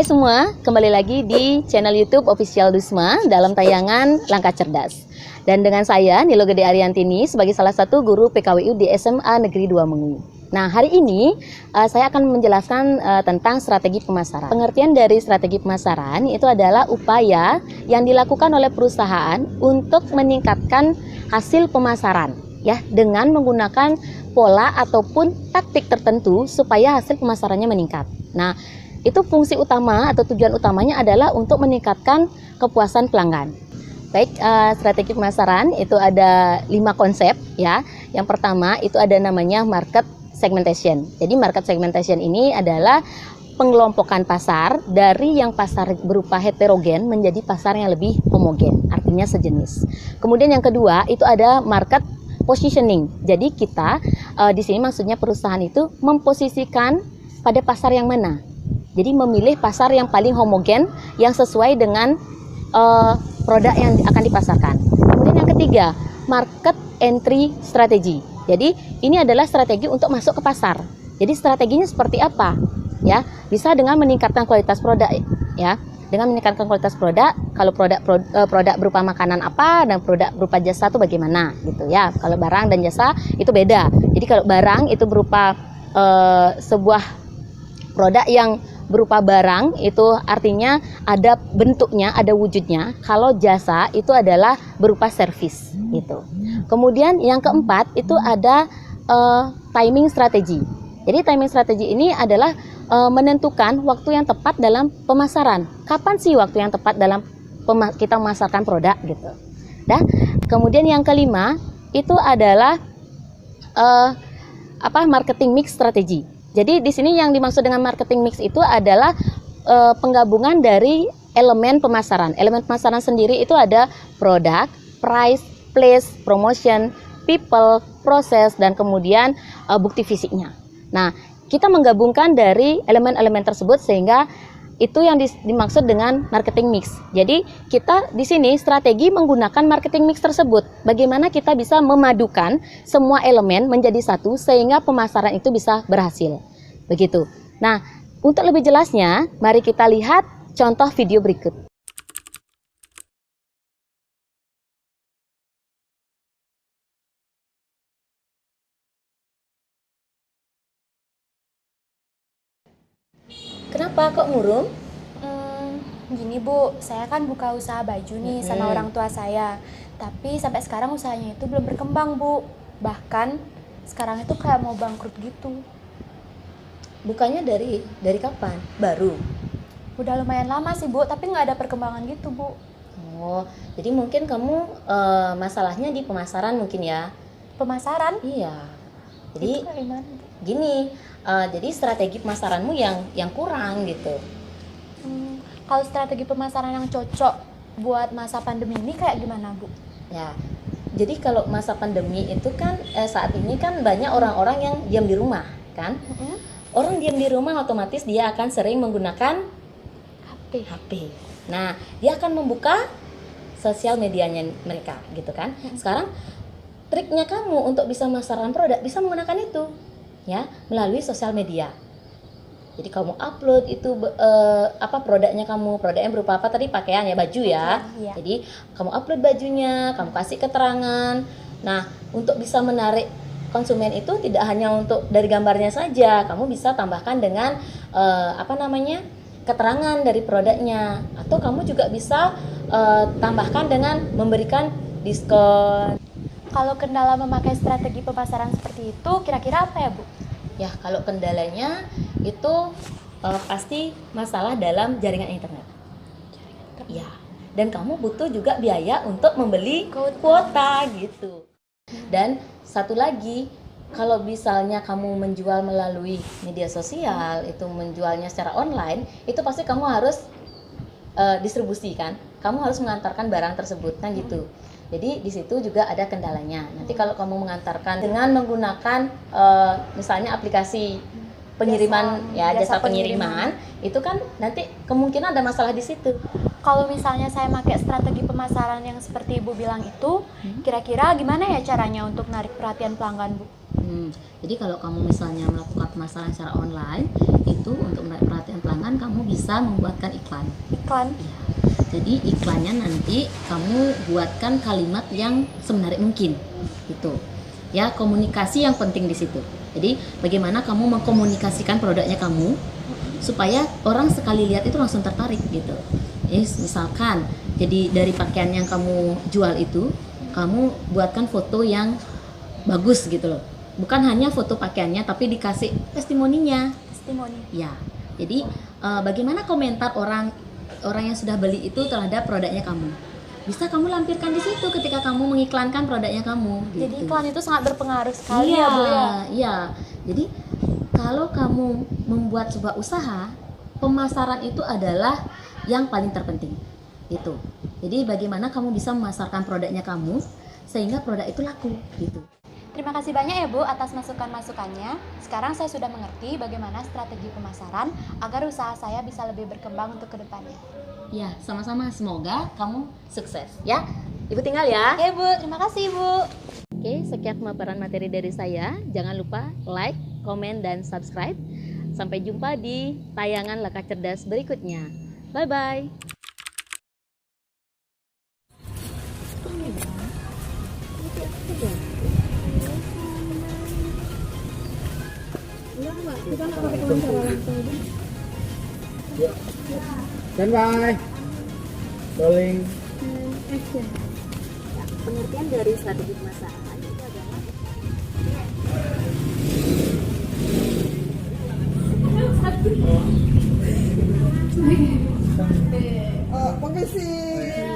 Hai semua, kembali lagi di channel YouTube Official Dusma dalam tayangan Langkah Cerdas. Dan dengan saya, Nilo Gede Ariantini, sebagai salah satu guru PKWU di SMA Negeri 2 Mengui. Nah, hari ini saya akan menjelaskan tentang strategi pemasaran. Pengertian dari strategi pemasaran itu adalah upaya yang dilakukan oleh perusahaan untuk meningkatkan hasil pemasaran, ya, dengan menggunakan pola ataupun taktik tertentu supaya hasil pemasarannya meningkat. Nah, itu fungsi utama atau tujuan utamanya adalah untuk meningkatkan kepuasan pelanggan. Baik, strategi pemasaran itu ada 5 konsep, ya. Yang pertama itu ada namanya market segmentation. Jadi market segmentation ini adalah pengelompokan pasar dari yang pasar berupa heterogen menjadi pasar yang lebih homogen, artinya sejenis. Kemudian yang kedua itu ada market positioning. Jadi kita di sini maksudnya perusahaan itu memposisikan pada pasar yang mana. Jadi memilih pasar yang paling homogen, yang sesuai dengan produk yang akan dipasarkan. Kemudian yang ketiga, market entry strategy. Jadi ini adalah strategi untuk masuk ke pasar. Jadi strateginya seperti apa? Ya, bisa dengan meningkatkan kualitas produk, ya. Dengan meningkatkan kualitas produk, kalau produk berupa makanan apa dan produk berupa jasa itu bagaimana, gitu ya. Kalau barang dan jasa itu beda. Jadi kalau barang itu berupa sebuah produk yang berupa barang itu artinya ada bentuknya, ada wujudnya. Kalau jasa itu adalah berupa servis gitu. Kemudian yang keempat itu ada timing strategi. Jadi timing strategi ini adalah menentukan waktu yang tepat dalam pemasaran. Kapan sih waktu yang tepat dalam kita memasarkan produk gitu. Nah, kemudian yang kelima itu adalah marketing mix strategi. Jadi di sini yang dimaksud dengan marketing mix itu adalah penggabungan dari elemen pemasaran. Elemen pemasaran sendiri itu ada produk, price, place, promotion, people, proses, dan kemudian bukti fisiknya. Nah, kita menggabungkan dari elemen-elemen tersebut sehingga itu yang dimaksud dengan marketing mix. Jadi kita di sini strategi menggunakan marketing mix tersebut. Bagaimana kita bisa memadukan semua elemen menjadi satu sehingga pemasaran itu bisa berhasil. Begitu. Nah, untuk lebih jelasnya, mari kita lihat contoh video berikut. Kenapa kok murung? Gini Bu, saya kan buka usaha baju nih sama orang tua saya. Tapi sampai sekarang usahanya itu belum berkembang Bu. Bahkan sekarang itu kayak mau bangkrut gitu. Bukanya dari kapan? Baru? Udah lumayan lama sih Bu, tapi nggak ada perkembangan gitu Bu. Oh, jadi mungkin kamu masalahnya di pemasaran mungkin ya? Pemasaran? Iya. Jadi Itu kayak gimana Bu? gini, jadi strategi pemasaranmu yang kurang gitu. Kalau strategi pemasaran yang cocok buat masa pandemi ini kayak gimana Bu? Ya, jadi kalau masa pandemi itu kan saat ini kan banyak orang-orang yang diam di rumah kan. Orang diam di rumah otomatis dia akan sering menggunakan HP. Nah, dia akan membuka sosial medianya mereka gitu kan. Sekarang triknya kamu untuk bisa memasarkan produk bisa menggunakan itu ya, melalui sosial media. Jadi kamu upload itu produknya produknya berupa apa tadi, pakaian ya, baju ya. Iya. Jadi kamu upload bajunya, kamu kasih keterangan. Nah, untuk bisa menarik konsumen itu tidak hanya untuk dari gambarnya saja, kamu bisa tambahkan dengan keterangan dari produknya, atau kamu juga bisa tambahkan dengan memberikan diskon. Kalau kendala memakai strategi pemasaran seperti itu, kira-kira apa ya Bu? Ya, kalau kendalanya itu pasti masalah dalam jaringan internet. Ya, dan kamu butuh juga biaya untuk membeli kuota gitu. Dan satu lagi, kalau misalnya kamu menjual melalui media sosial, itu menjualnya secara online, itu pasti kamu harus distribusi kan. Kamu harus mengantarkan barang tersebut kan gitu. Jadi di situ juga ada kendalanya. Nanti kalau kamu mengantarkan dengan menggunakan misalnya aplikasi pengiriman jasa pengiriman, itu kan nanti kemungkinan ada masalah di situ. Kalau misalnya saya pakai strategi pemasaran yang seperti Ibu bilang itu, kira-kira gimana ya caranya untuk narik perhatian pelanggan Bu? Jadi kalau kamu misalnya melakukan pemasaran secara online, itu untuk menarik perhatian pelanggan kamu bisa membuatkan iklan. Iklan? Ya. Jadi iklannya nanti kamu buatkan kalimat yang semenarik mungkin, gitu. Ya, komunikasi yang penting di situ. Jadi bagaimana kamu mengkomunikasikan produknya kamu supaya orang sekali lihat itu langsung tertarik gitu. Misalkan, jadi dari pakaian yang kamu jual itu, kamu buatkan foto yang bagus gitu loh. Bukan hanya foto pakaiannya, tapi dikasih testimoninya. Testimoni. Ya, jadi bagaimana komentar orang yang sudah beli itu terhadap produknya kamu? Bisa kamu lampirkan di situ ketika kamu mengiklankan produknya kamu. Gitu. Jadi iklan itu sangat berpengaruh sekali Iya, ya Bu ya. iya. Jadi kalau kamu membuat sebuah usaha, pemasaran itu adalah yang paling terpenting. Itu. Jadi bagaimana kamu bisa memasarkan produknya kamu sehingga produk itu laku gitu. Terima kasih banyak ya Bu atas masukan-masukannya. Sekarang saya sudah mengerti bagaimana strategi pemasaran agar usaha saya bisa lebih berkembang untuk kedepannya. Ya, sama-sama. Semoga kamu sukses ya. Ibu tinggal ya. Oke Bu, terima kasih Bu. Oke, sekian pemaparan materi dari saya. Jangan lupa like, komen, dan subscribe. Sampai jumpa di tayangan Langkah Cerdas berikutnya. Bye-bye. Standby. Rolling. Pengertian dari strategi pemasaran itu adalah Makasih.